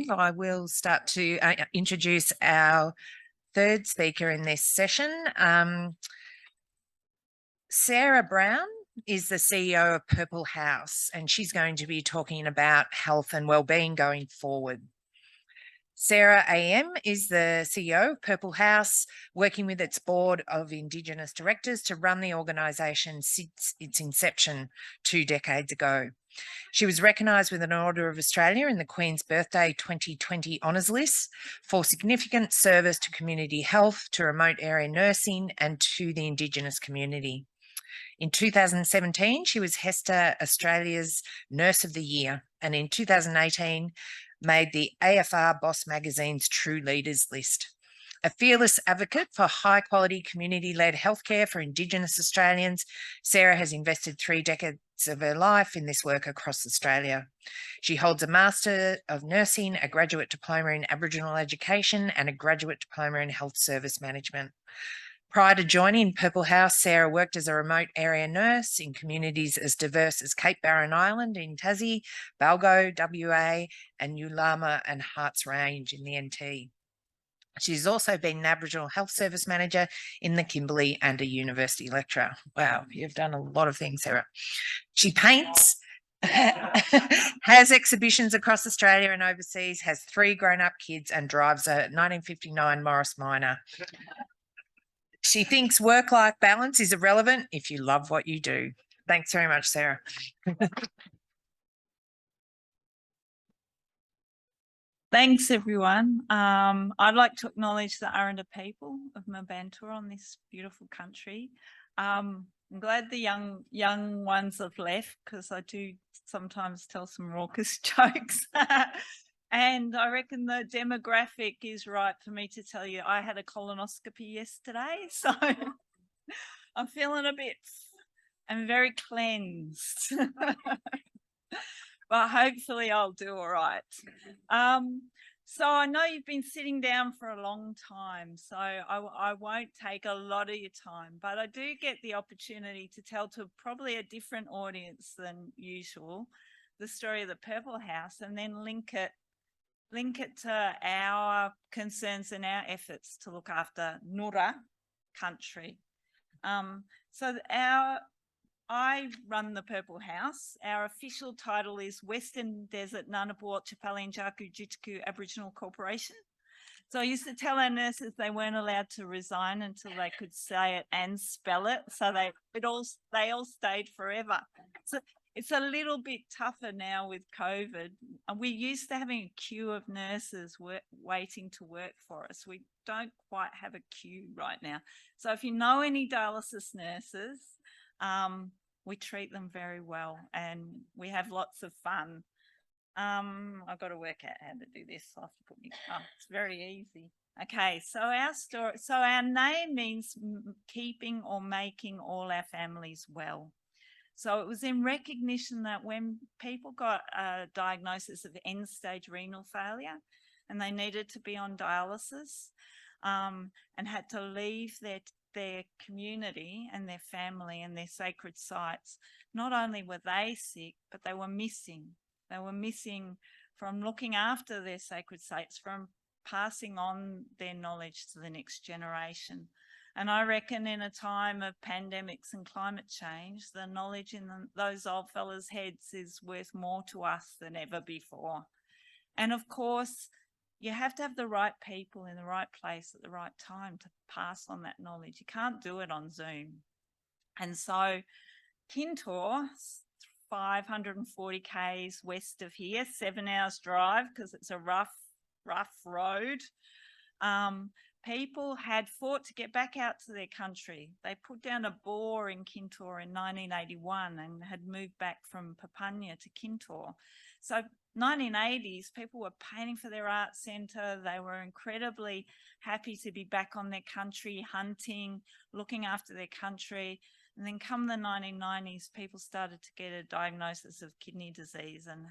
move, I will start to introduce our third speaker in this session. Sarah Brown is the CEO of Purple House, and she's going to be talking about health and wellbeing going forward. Sarah AM is the CEO of Purple House, working with its board of Indigenous directors to run the organisation since its inception 2 decades ago. She was recognised with an Order of Australia in the Queen's Birthday 2020 Honours List for significant service to community health, to remote area nursing and to the Indigenous community. In 2017, she was HESTA Australia's Nurse of the Year, and in 2018 made the AFR Boss Magazine's True Leaders list. A fearless advocate for high-quality community-led healthcare for Indigenous Australians, Sarah has invested 3 decades of her life in this work across Australia. She holds a Master of Nursing, a Graduate Diploma in Aboriginal Education, and a Graduate Diploma in Health Service Management. Prior to joining Purple House, Sarah worked as a remote area nurse in communities as diverse as Cape Barren Island in Tassie, Balgo, WA, and Ulama and Harts Range in the NT. She's also been an Aboriginal Health Service Manager in the Kimberley and a university lecturer. Wow, you've done a lot of things, Sarah. She paints, has exhibitions across Australia and overseas, has 3 grown-up kids and drives a 1959 Morris Minor. She thinks work-life balance is irrelevant if you love what you do. Thanks very much, Sarah. Thanks, everyone. I'd like to acknowledge the Aranda people of Murbantur on this beautiful country. I'm glad the young ones have left, because I do sometimes tell some raucous jokes. And I reckon the demographic is right for me to tell you I had a colonoscopy yesterday, so I'm feeling I'm very cleansed. But hopefully I'll do all right. So I know you've been sitting down for a long time, so I won't take a lot of your time, but I do get the opportunity to tell to probably a different audience than usual the story of the Purple House, and then link it to our concerns and our efforts to look after Nura country. I run the Purple House. Our official title is Western Desert Nganampa Walytja Palyantjaku Tjutaku Aboriginal Corporation. So I used to tell our nurses they weren't allowed to resign until they could say it and spell it. So they all stayed forever. So it's a little bit tougher now with COVID. We're used to having a queue of nurses waiting to work for us. We don't quite have a queue right now. So if you know any dialysis nurses, we treat them very well and we have lots of fun. I've got to work out how to do this. I'll have to put it's very easy. Okay, so our name means keeping or making all our families well. So it was in recognition that when people got a diagnosis of end-stage renal failure and they needed to be on dialysis and had to leave their community and their family and their sacred sites, not only were they sick, but they were missing. They were missing from looking after their sacred sites, from passing on their knowledge to the next generation. And I reckon in a time of pandemics and climate change, the knowledge in those old fellas' heads is worth more to us than ever before. And of course, you have to have the right people in the right place at the right time to pass on that knowledge. You can't do it on Zoom. And so Kintor, 540 k's west of here, 7 hours drive because it's a rough road. People had fought to get back out to their country. They put down a boar in Kintor in 1981 and had moved back from Papunya to Kintor. So 1980s, people were painting for their art centre. They were incredibly happy to be back on their country, hunting, looking after their country. And then come the 1990s, people started to get a diagnosis of kidney disease and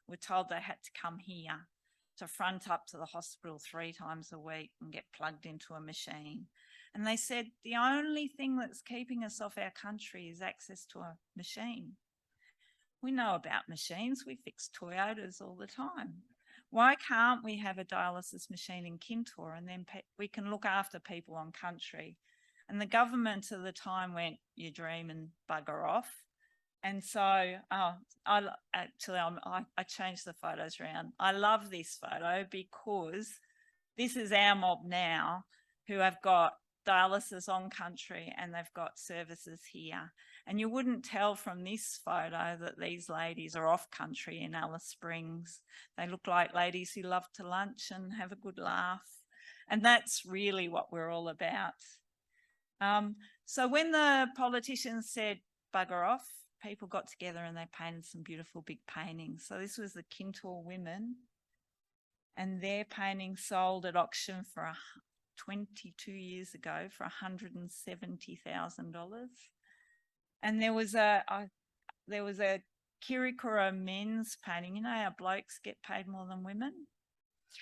were told they had to come here to front up to the hospital 3 times a week and get plugged into a machine. And they said the only thing that's keeping us off our country is access to a machine. We know about machines. We fix Toyotas all the time. why can't we have a dialysis machine in Kintore and then we can look after people on country? And the government at the time went, you dream and bugger off. And so I changed the photos around. I love this photo because this is our mob now who have got dialysis on country and they've got services here. And you wouldn't tell from this photo that these ladies are off country in Alice Springs. They look like ladies who love to lunch and have a good laugh. And that's really what we're all about. So when the politicians said bugger off, people got together and they painted some beautiful big paintings. So this was the Kintore women, and their painting sold at auction for 22 years ago for $170,000. And there was a Kiwirrikurra men's painting. You know how blokes get paid more than women?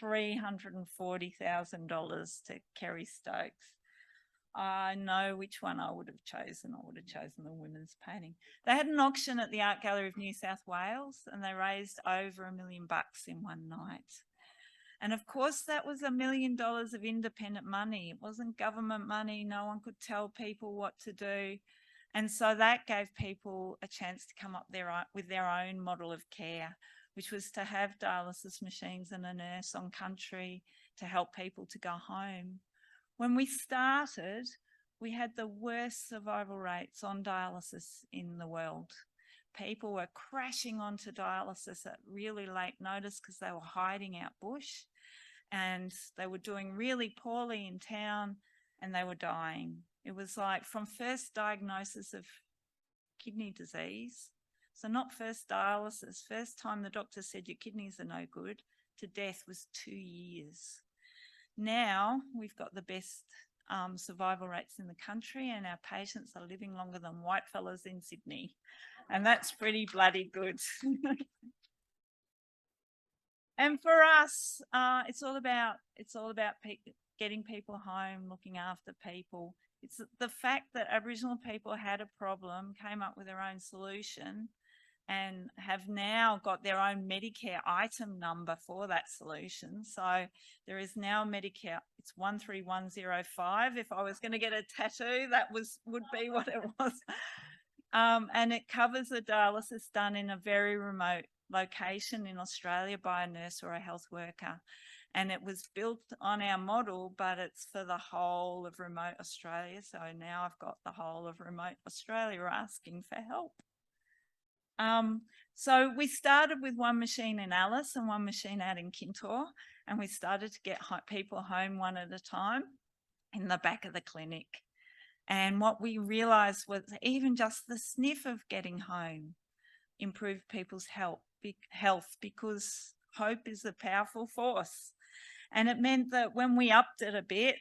$340,000 to Kerry Stokes. I know which one I would have chosen. I would have chosen the women's painting. They had an auction at the Art Gallery of New South Wales and they raised over $1 million in one night. And of course, that was $1 million of independent money. It wasn't government money. No one could tell people what to do. And so that gave people a chance to come up with their own model of care, which was to have dialysis machines and a nurse on country to help people to go home. When we started, we had the worst survival rates on dialysis in the world. People were crashing onto dialysis at really late notice because they were hiding out bush and they were doing really poorly in town and they were dying. It was like from first diagnosis of kidney disease, so not first dialysis, first time the doctor said your kidneys are no good, to death was 2 years. Now we've got the best survival rates in the country and our patients are living longer than white fellas in Sydney. And that's pretty bloody good. And for us, it's all about getting people home, looking after people. It's the fact that Aboriginal people had a problem, came up with their own solution, and have now got their own Medicare item number for that solution. So there is now Medicare, it's 13105. If I was going to get a tattoo, that would be what it was. And it covers the dialysis done in a very remote location in Australia by a nurse or a health worker. And it was built on our model, but it's for the whole of remote Australia. So now I've got the whole of remote Australia asking for help. So we started with one machine in Alice and one machine out in Kintore, and we started to get people home one at a time in the back of the clinic. And what we realised was even just the sniff of getting home improved people's health because hope is a powerful force. And it meant that when we upped it a bit,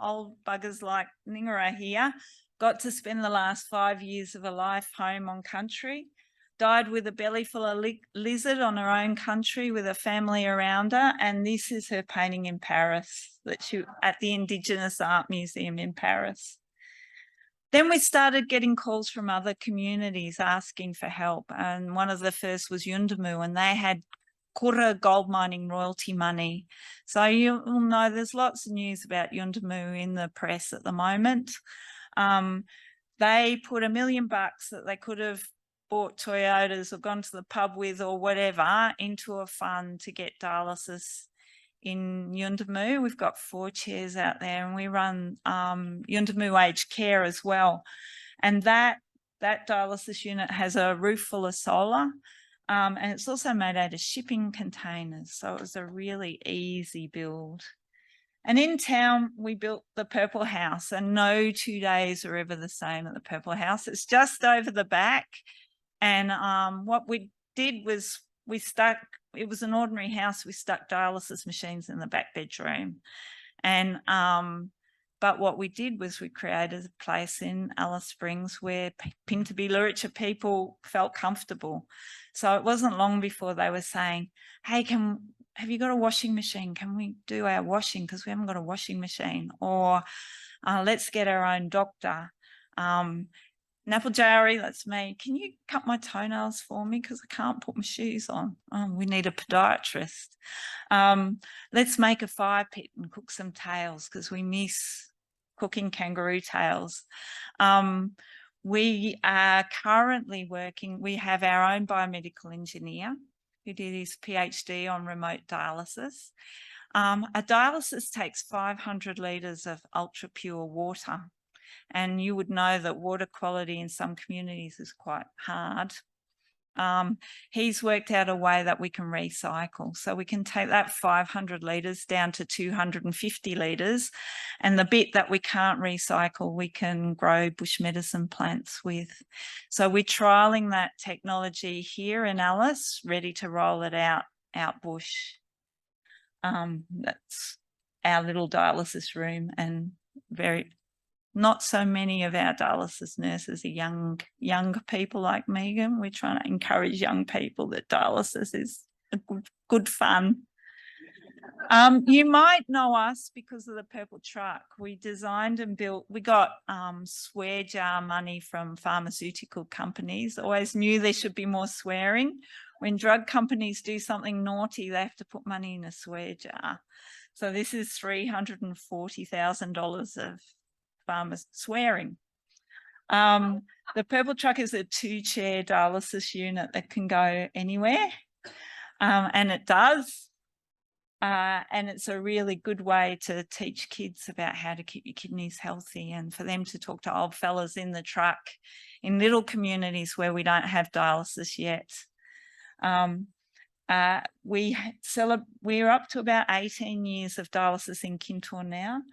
old buggers like Ningara here got to spend the last 5 years of her life home on country, died with a belly full of lizard on her own country with a family around her. And this is her painting in Paris at the Indigenous Art Museum in Paris. Then we started getting calls from other communities asking for help. And one of the first was Yundamu, and they had Kurra gold mining royalty money. So you'll know there's lots of news about Yundamu in the press at the moment. They put $1 million that they could have bought Toyotas or gone to the pub with or whatever into a fund to get dialysis in Yundamu. We've got 4 chairs out there and we run Yundamu aged care as well. And that dialysis unit has a roof full of solar and it's also made out of shipping containers. So it was a really easy build. And in town, we built the Purple House, and no 2 days are ever the same at the Purple House. It's just over the back. And what we did was it was an ordinary house. We stuck dialysis machines in the back bedroom. And but what we did was we created a place in Alice Springs where Pintupi Walytja people felt comfortable. So it wasn't long before they were saying, hey, have you got a washing machine? Can we do our washing? Because we haven't got a washing machine. Or let's get our own doctor. Napajari, that's me. Can you cut my toenails for me? Because I can't put my shoes on. We need a podiatrist. Let's make a fire pit and cook some tails because we miss cooking kangaroo tails. We are currently working, we have our own biomedical engineer who did his PhD on remote dialysis. A dialysis takes 500 litres of ultra pure water. And you would know that water quality in some communities is quite hard. He's worked out a way that we can recycle. So we can take that 500 litres down to 250 litres. And the bit that we can't recycle, we can grow bush medicine plants with. So we're trialling that technology here in Alice, ready to roll it out bush. That's our little dialysis room, and not so many of our dialysis nurses are young people like Megan. We're trying to encourage young people that dialysis is a good fun. You might know us because of the purple truck. We designed and built, we got swear jar money from pharmaceutical companies. Always knew there should be more swearing. When drug companies do something naughty, they have to put money in a swear jar. So this is $340,000 of farmers swearing. The purple truck is a 2-chair dialysis unit that can go anywhere, and it does. And it's a really good way to teach kids about how to keep your kidneys healthy, and for them to talk to old fellas in the truck in little communities where we don't have dialysis yet. We're up to about 18 years of dialysis in Kintore now.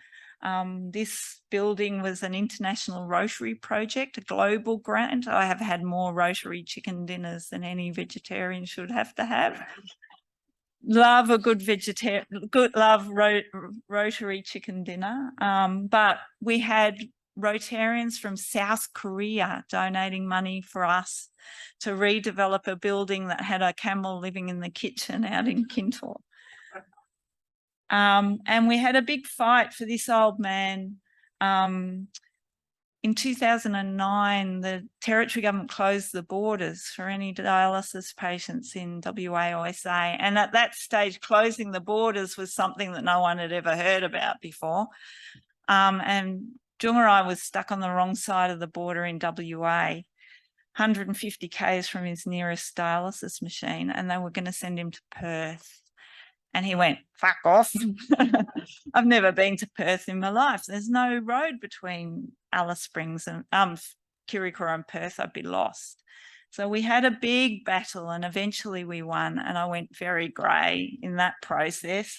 This building was an international Rotary project, a global grant. I have had more Rotary chicken dinners than any vegetarian should have to have. Love a good Rotary chicken dinner. But we had Rotarians from South Korea donating money for us to redevelop a building that had a camel living in the kitchen out in Kintore. And we had a big fight for this old man. In 2009, the Territory government closed the borders for any dialysis patients in WA or SA. And at that stage, closing the borders was something that no one had ever heard about before. And Jungarai was stuck on the wrong side of the border in WA, 150 k's from his nearest dialysis machine, and they were going to send him to Perth. And he went, fuck off. I've never been to Perth in my life. There's no road between Alice Springs and Kiwirrikurra and Perth. I'd be lost. So we had a big battle, and eventually we won. And I went very grey in that process.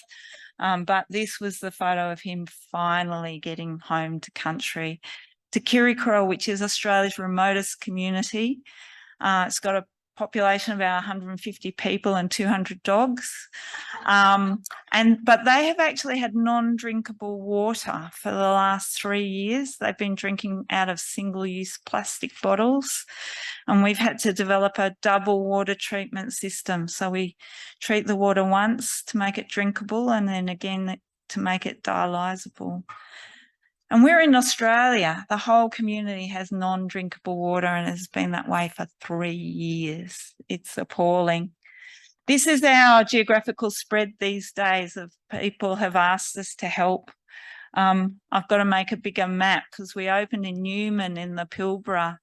But this was the photo of him finally getting home to country, to Kiwirrikurra, which is Australia's remotest community. It's got a population of about 150 people and 200 dogs. But they have actually had non-drinkable water for the last 3 years. They've been drinking out of single-use plastic bottles, and we've had to develop a double water treatment system. So we treat the water once to make it drinkable, and then again to make it dialysable. And we're in Australia. The whole community has non-drinkable water, and it has been that way for 3 years. It's appalling. This is our geographical spread these days of people have asked us to help. I've got to make a bigger map because we opened in Newman in the Pilbara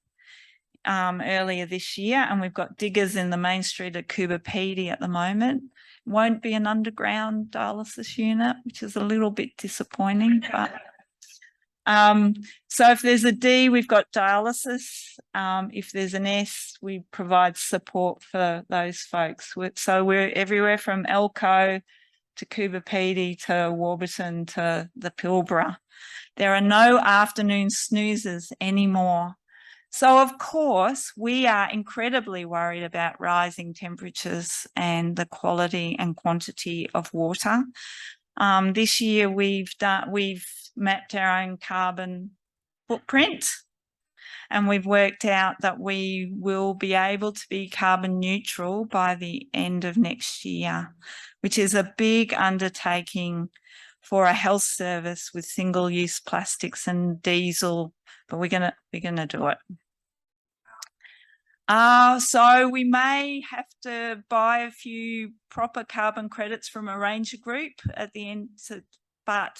earlier this year, and we've got diggers in the main street at Kubapedi at the moment. Won't be an underground dialysis unit, which is a little bit disappointing, but... So if there's a D, we've got dialysis. If there's an S, we provide support for those folks. So we're everywhere from Elko to Kubapedi to Warburton to the Pilbara. There are no afternoon snoozers anymore. So of course, we are incredibly worried about rising temperatures and the quality and quantity of water. This year we've mapped our own carbon footprint, and we've worked out that we will be able to be carbon neutral by the end of next year, which is a big undertaking for a health service with single-use plastics and diesel, but we're gonna do it. So we may have to buy a few proper carbon credits from a ranger group at the end, but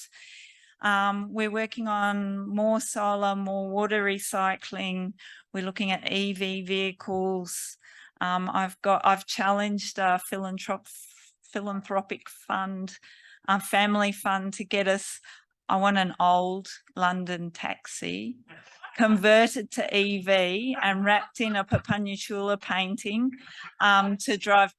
we're working on more solar, more water recycling. We're looking at EV vehicles. I've challenged a philanthropic fund, a family fund, to get us. I want an old London taxi converted to EV and wrapped in a Papunya Tula painting to drive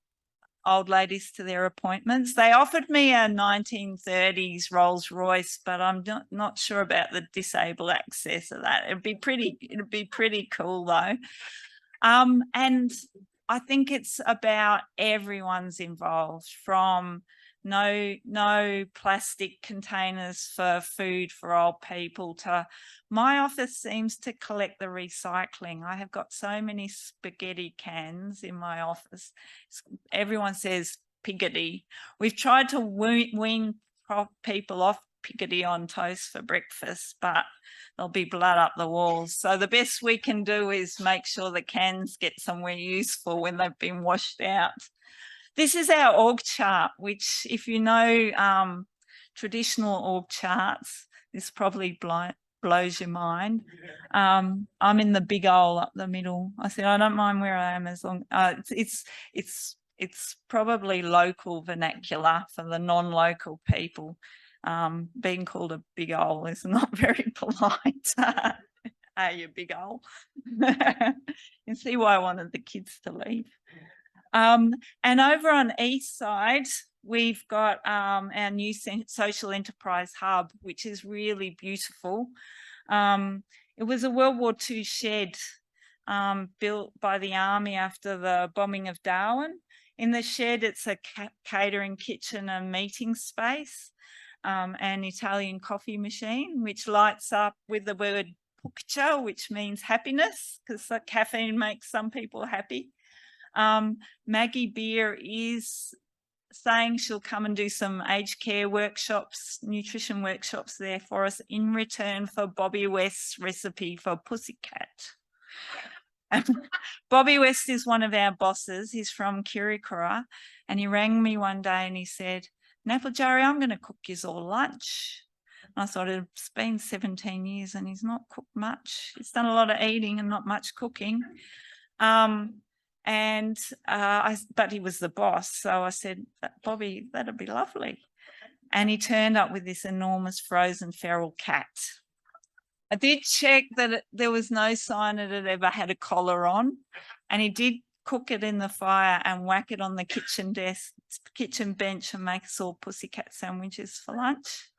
old ladies to their appointments. They offered me a 1930s Rolls Royce, but I'm not sure about the disabled access of that. It'd be pretty cool though. And I think it's about everyone's involved, from no plastic containers for food for old people to my office seems to collect the recycling. I have got so many spaghetti cans in my office. Everyone says piggity. We've tried to wean people off piggity on toast for breakfast, but there'll be blood up the walls. So the best we can do is make sure the cans get somewhere useful when they've been washed out. This is our org chart, which if you know traditional org charts, this probably blows your mind. I'm in the big hole up the middle. I said, I don't mind where I am as long, it's probably local vernacular for the non-local people. Being called a big hole is not very polite. Hey, you big hole. You see why I wanted the kids to leave. And over on east side, we've got our new social enterprise hub, which is really beautiful. It was a World War II shed built by the army after the bombing of Darwin. In the shed, it's a catering kitchen and meeting space, an Italian coffee machine, which lights up with the word Walytja, which means happiness, because caffeine makes some people happy. Maggie Beer is saying she'll come and do some aged care workshops, nutrition workshops there for us in return for Bobby West's recipe for pussycat. Bobby West is one of our bosses. He's from Kiwirrikurra, and he rang me one day and he said, Napa Jerry, I'm going to cook you all lunch. And I thought, it's been 17 years and he's not cooked much. He's done a lot of eating and not much cooking. But he was the boss. So I said, Bobby, that'd be lovely. And he turned up with this enormous frozen feral cat. I did check that there was no sign that it ever had a collar on. And he did cook it in the fire and whack it on the kitchen bench and make us all pussycat sandwiches for lunch.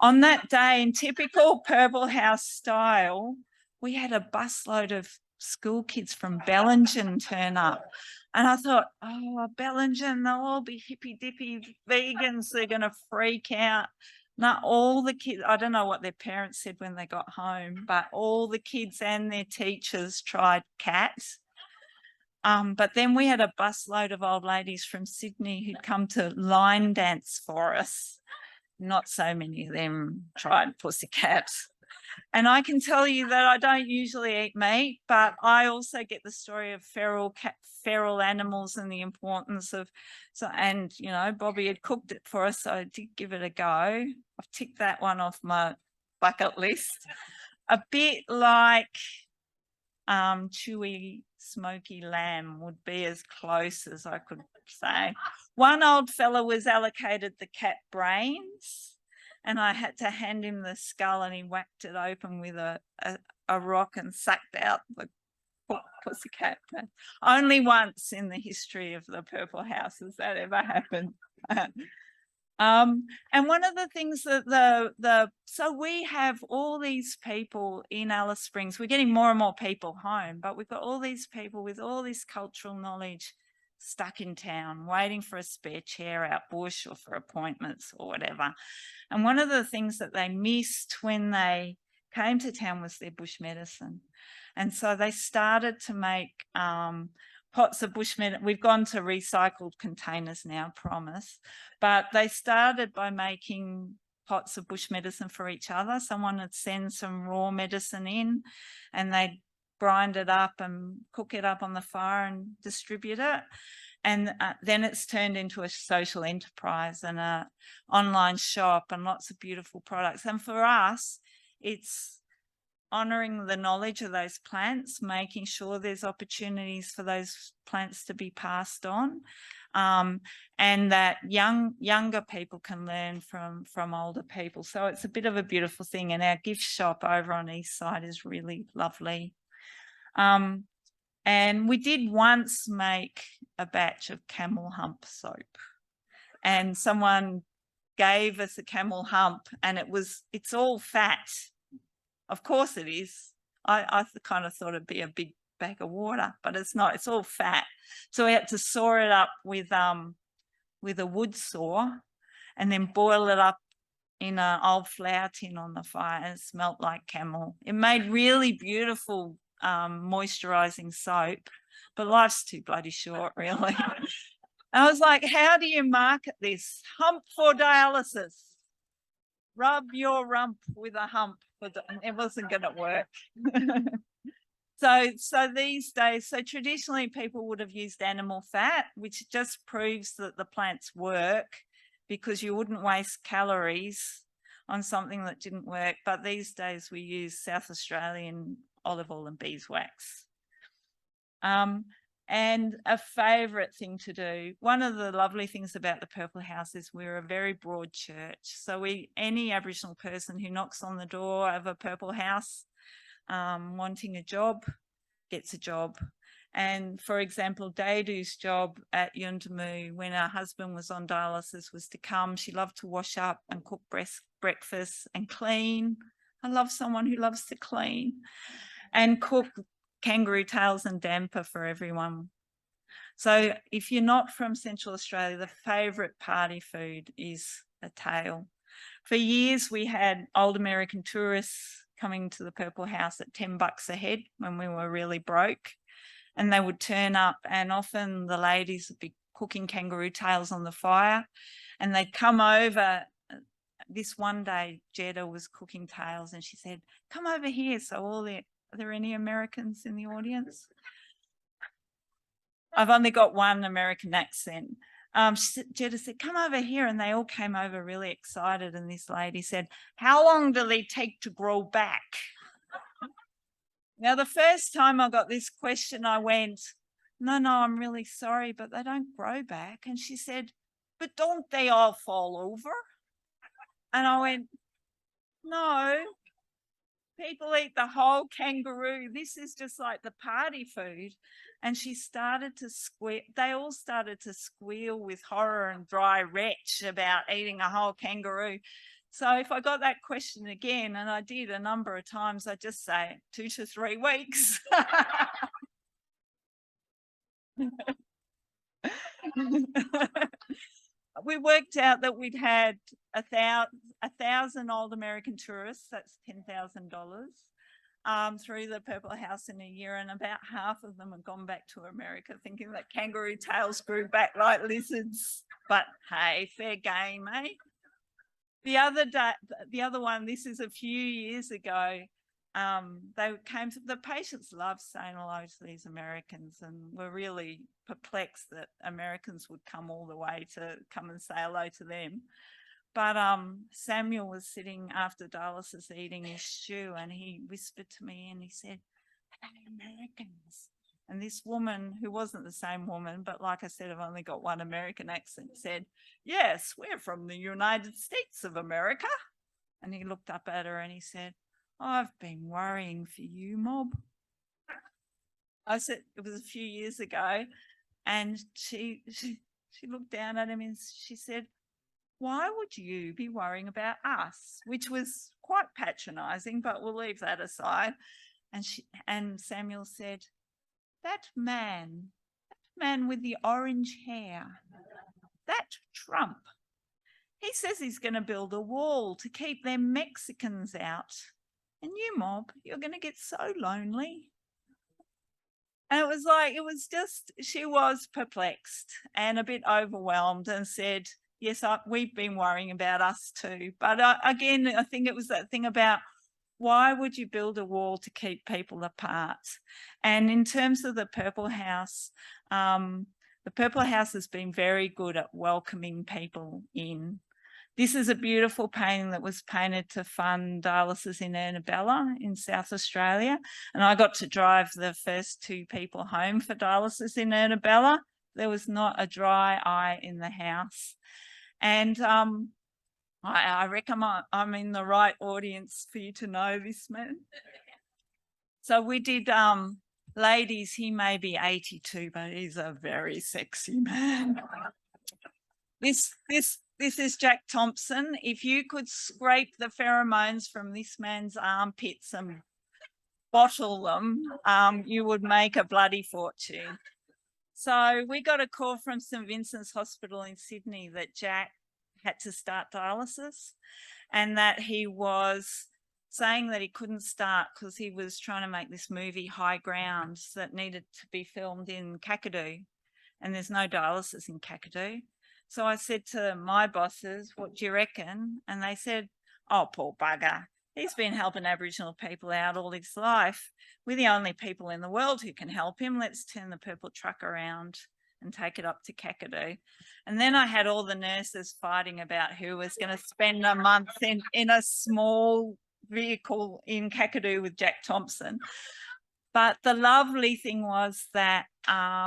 On that day, in typical Purple House style, we had a busload of school kids from Bellingen turn up. And I thought, oh, Bellingen, they'll all be hippy-dippy vegans. They're going to freak out. Not all the kids, I don't know what their parents said when they got home, but all the kids and their teachers tried cats. But then we had a busload of old ladies from Sydney who'd come to line dance for us. Not so many of them tried pussycats. And I can tell you that I don't usually eat meat, but I also get the story of feral animals and the importance of, and you know, Bobby had cooked it for us, so I did give it a go. I've ticked that one off my bucket list. A bit like chewy, smoky lamb would be as close as I could say. One old fella was allocated the cat brains, and I had to hand him the skull, and he whacked it open with a rock and sucked out the pussycat. Only once in the history of the Purple House has that ever happened. And one of the things that so we have all these people in Alice Springs. We're getting more and more people home, but we've got all these people with all this cultural knowledge stuck in town, waiting for a spare chair out bush or for appointments or whatever. And one of the things that they missed when they came to town was their bush medicine. And so they started to make pots of bush medicine. We've gone to recycled containers now, promise. But they started by making pots of bush medicine for each other. Someone would send some raw medicine in and they'd grind it up and cook it up on the fire and distribute it. And then it's turned into a social enterprise and a online shop and lots of beautiful products. And for us, it's honouring the knowledge of those plants, making sure there's opportunities for those plants to be passed on, and that younger people can learn from older people. So it's a bit of a beautiful thing. And our gift shop over on East Side is really lovely. And we did once make a batch of camel hump soap, and someone gave us a camel hump, and it's all fat. Of course it is. I kind of thought it'd be a big bag of water, but it's not. It's all fat. So we had to saw it up with a wood saw, and then boil it up in an old flour tin on the fire, and it smelt like camel. It made really beautiful moisturizing soap, but life's too bloody short, really. I was like, how do you market this? Hump for dialysis. Rub your rump with a hump. It wasn't going to work. So these days, so traditionally people would have used animal fat, which just proves that the plants work, because you wouldn't waste calories on something that didn't work. But these days we use South Australian olive oil and beeswax. And a favourite thing to do, one of the lovely things about the Purple House is we're a very broad church. So any Aboriginal person who knocks on the door of a Purple House wanting a job gets a job. And for example, Dadu's job at Yundamu when her husband was on dialysis was to come. She loved to wash up and cook breakfast and clean. I love someone who loves to clean and cook kangaroo tails and damper for everyone. So if you're not from Central Australia, the favourite party food is a tail. For years, we had old American tourists coming to the Purple House at $10 a head when we were really broke. And they would turn up, and often the ladies would be cooking kangaroo tails on the fire, and they'd come over. This one day, Jetta was cooking tails, and she said, "Come over here." So are there any Americans in the audience? I've only got one American accent. Jetta said, "Come over here," and they all came over really excited. And this lady said, "How long do they take to grow back?" Now, the first time I got this question, I went, no, I'm really sorry, but they don't grow back. And she said, "But don't they all fall over?" And I went, no, people eat the whole kangaroo. This is just like the party food. And she started to squeal. They all started to squeal with horror and dry retch about eating a whole kangaroo. So if I got that question again, and I did a number of times, I just say 2 to 3 weeks. We worked out that we'd had 1,000 old American tourists, that's $10,000, through the Purple House in a year, and about half of them had gone back to America thinking that kangaroo tails grew back like lizards. But hey, fair game, eh? The other one, this is a few years ago, the patients loved saying hello to these Americans, and were really perplexed that Americans would come all the way to come and say hello to them. But Samuel was sitting after dialysis eating his stew, and he whispered to me and he said, "Are they Americans?" And this woman, who wasn't the same woman, but like I said, I've only got one American accent, said, "Yes, we're from the United States of America." And he looked up at her and he said, "I've been worrying for you, Mob." I said, it was a few years ago, and she looked down at him and she said, "Why would you be worrying about us?" Which was quite patronising, but we'll leave that aside. And Samuel said, that man with the orange hair, that Trump, he says he's going to build a wall to keep them Mexicans out. And you, Mob, you're going to get so lonely." And it was just, she was perplexed and a bit overwhelmed, and said, "Yes, we've been worrying about us too." But again, I think it was that thing about why would you build a wall to keep people apart? And in terms of the Purple House has been very good at welcoming people in. This is a beautiful painting that was painted to fund dialysis in Ernabella in South Australia. And I got to drive the first 2 people home for dialysis in Ernabella. There was not a dry eye in the house. And I reckon I'm in the right audience for you to know this man. So we did, ladies, he may be 82, but he's a very sexy man. This is Jack Thompson. If you could scrape the pheromones from this man's armpits and bottle them, you would make a bloody fortune. So we got a call from St Vincent's Hospital in Sydney that Jack had to start dialysis and that he was saying that he couldn't start because he was trying to make this movie High Ground that needed to be filmed in Kakadu, and there's no dialysis in Kakadu. So I said to my bosses, what do you reckon? And they said, oh, poor bugger. He's been helping Aboriginal people out all his life. We're the only people in the world who can help him. Let's turn the purple truck around and take it up to Kakadu. And then I had all the nurses fighting about who was going to spend a month in a small vehicle in Kakadu with Jack Thompson. But the lovely thing was that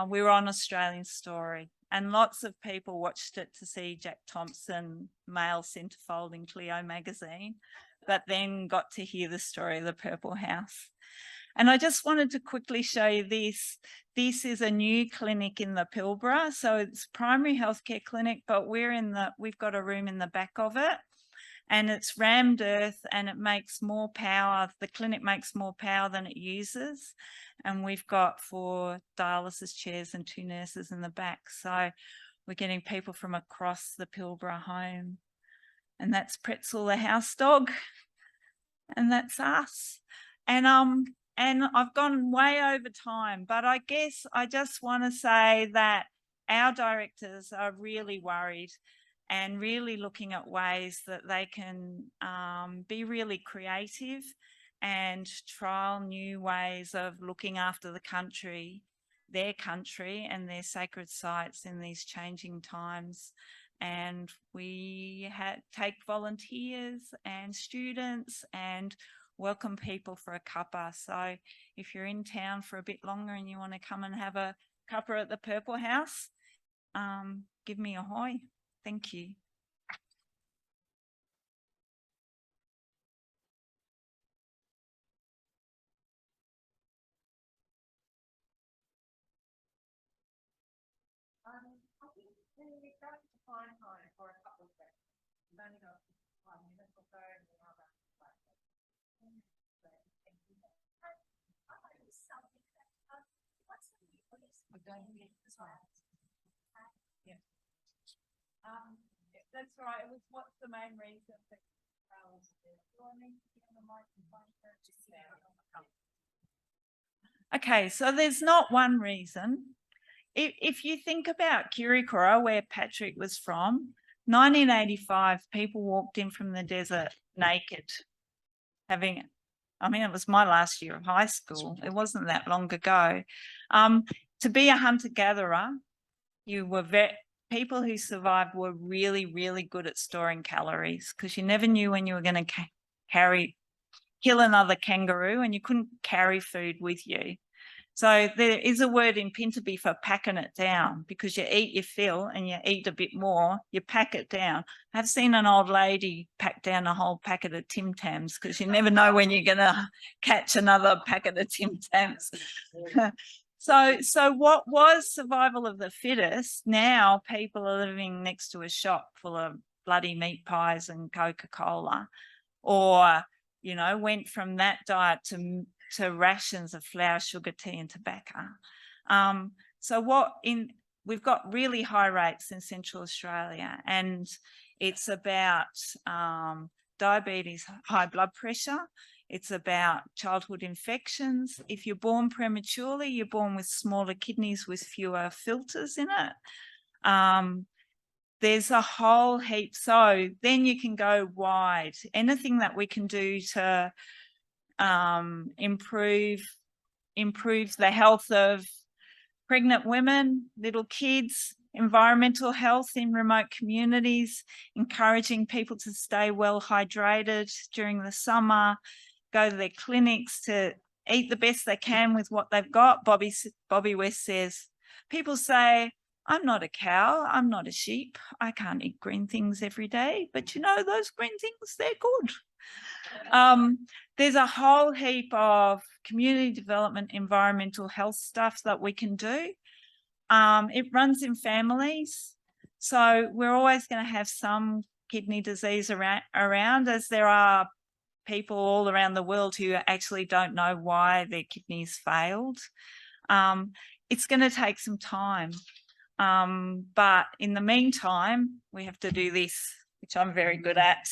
we were on Australian Story and lots of people watched it to see Jack Thompson male centrefold in Clio magazine, but then got to hear the story of the Purple House. And I just wanted to quickly show you this. This is a new clinic in the Pilbara. So it's a primary healthcare clinic, but we've got a room in the back of it. And it's rammed earth and it makes more power. The clinic makes more power than it uses. And we've got 4 dialysis chairs and 2 nurses in the back. So we're getting people from across the Pilbara home. And that's Pretzel, the house dog. And that's us. And I've gone way over time, but I guess I just want to say that our directors are really worried and really looking at ways that they can be really creative and trial new ways of looking after the country, their country and their sacred sites in these changing times. And we take volunteers and students and welcome people for a cuppa. So if you're in town for a bit longer and you want to come and have a cuppa at the Purple House, give me a hoy. Thank you. I think we're going to find time for a couple of questions. We've only got 5 minutes or so and we'll have a that's right. It was what's the main reason for Okay, so there's not one reason. If you think about Kiwirrikurra, where Patrick was from, 1985, people walked in from the desert naked, it was my last year of high school. It wasn't that long ago. To be a hunter-gatherer, people who survived were really, really good at storing calories because you never knew when you were going to kill another kangaroo and you couldn't carry food with you. So there is a word in Pintupi for packing it down because you eat your fill and you eat a bit more, you pack it down. I've seen an old lady pack down a whole packet of Tim Tams because you never know when you're going to catch another packet of Tim Tams. So what was survival of the fittest, now people are living next to a shop full of bloody meat pies and Coca-Cola, or, went from that diet to rations of flour, sugar, tea and tobacco. We've got really high rates in Central Australia, and it's about diabetes, high blood pressure. It's about childhood infections. If you're born prematurely, you're born with smaller kidneys with fewer filters in it. There's a whole heap. So then you can go wide. Anything that we can do to improve the health of pregnant women, little kids, environmental health in remote communities, encouraging people to stay well hydrated during the summer, go to their clinics to eat the best they can with what they've got. Bobby West says, people say, I'm not a cow, I'm not a sheep, I can't eat green things every day, but you know, those green things, they're good. There's a whole heap of community development, environmental health stuff that we can do. It runs in families. So we're always going to have some kidney disease around, as there are people all around the world who actually don't know why their kidneys failed. It's going to take some time. But in the meantime, we have to do this, which I'm very good at.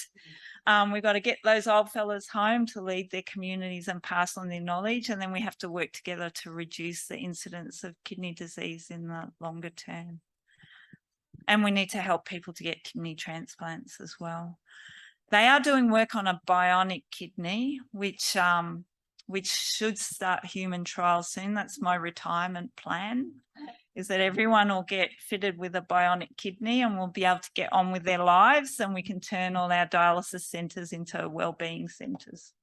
We've got to get those old fellas home to lead their communities and pass on their knowledge. And then we have to work together to reduce the incidence of kidney disease in the longer term. And we need to help people to get kidney transplants as well. They are doing work on a bionic kidney, which should start human trials soon. That's my retirement plan, is that everyone will get fitted with a bionic kidney and will be able to get on with their lives, and we can turn all our dialysis centres into wellbeing centres.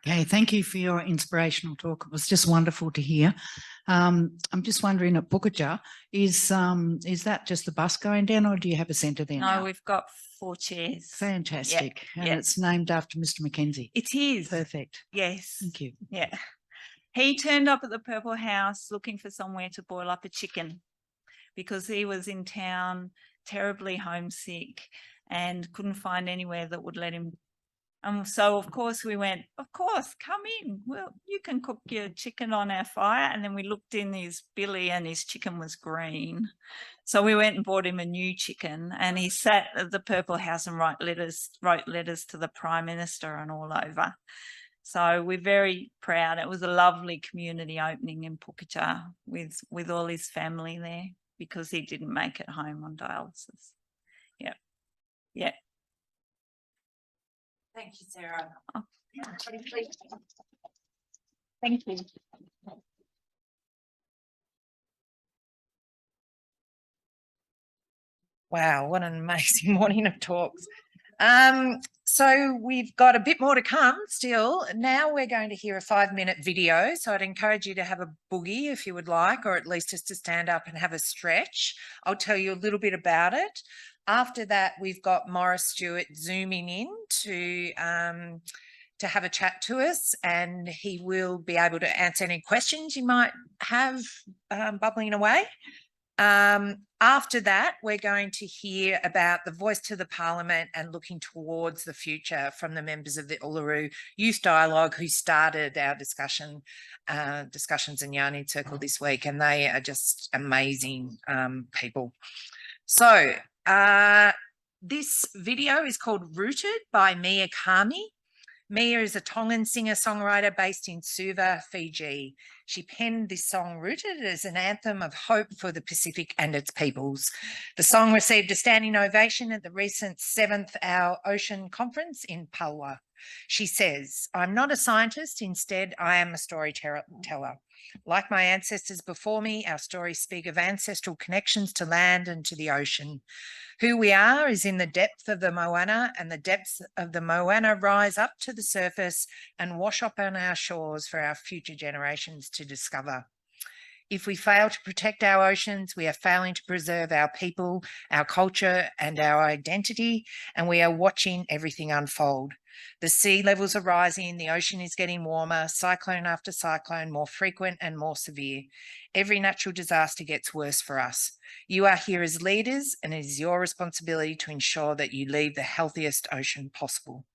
Okay, thank you for your inspirational talk. It was just wonderful to hear. I'm just wondering, at Walytja, is that just the bus going down, or do you have a centre there now? No, we've got 4 chairs. Fantastic. Yeah, And yeah. it's named after Mr. Mackenzie. It is. Perfect. Yes. Thank you. Yeah. He turned up at the Purple House looking for somewhere to boil up a chicken because he was in town, terribly homesick, and couldn't find anywhere that would let him. So, of course, we went, of course, come in. Well, you can cook your chicken on our fire. And then we looked in his billy and his chicken was green. So we went and bought him a new chicken, and he sat at the Purple House and wrote letters to the Prime Minister and all over. So we're very proud. It was a lovely community opening in Walytja with all his family there, because he didn't make it home on dialysis. Yeah. Yeah. Thank you, Sarah. Oh. Thank you. Wow, what an amazing morning of talks. So we've got a bit more to come still. Now we're going to hear a 5-minute video. So I'd encourage you to have a boogie if you would like, or at least just to stand up and have a stretch. I'll tell you a little bit about it. After that, we've got Morris Stewart zooming in to have a chat to us, and he will be able to answer any questions you might have bubbling away. After that, we're going to hear about the voice to the Parliament and looking towards the future from the members of the Uluru Youth Dialogue, who started our discussions in Yarning Circle this week, and they are just amazing people. So this video is called Rooted by Mia Kami. Mia is a Tongan singer-songwriter based in Suva, Fiji. She penned this song Rooted as an anthem of hope for the Pacific and its peoples. The song received a standing ovation at the recent 7th Our Ocean Conference in Palwa. She says, "I'm not a scientist, instead I am a storyteller. Like my ancestors before me, our stories speak of ancestral connections to land and to the ocean. Who we are is in the depth of the moana, and the depths of the moana rise up to the surface and wash up on our shores for our future generations to discover. If we fail to protect our oceans, we are failing to preserve our people, our culture, and our identity, and we are watching everything unfold. The sea levels are rising, the ocean is getting warmer, cyclone after cyclone, more frequent and more severe. Every natural disaster gets worse for us. You are here as leaders, and it is your responsibility to ensure that you leave the healthiest ocean possible."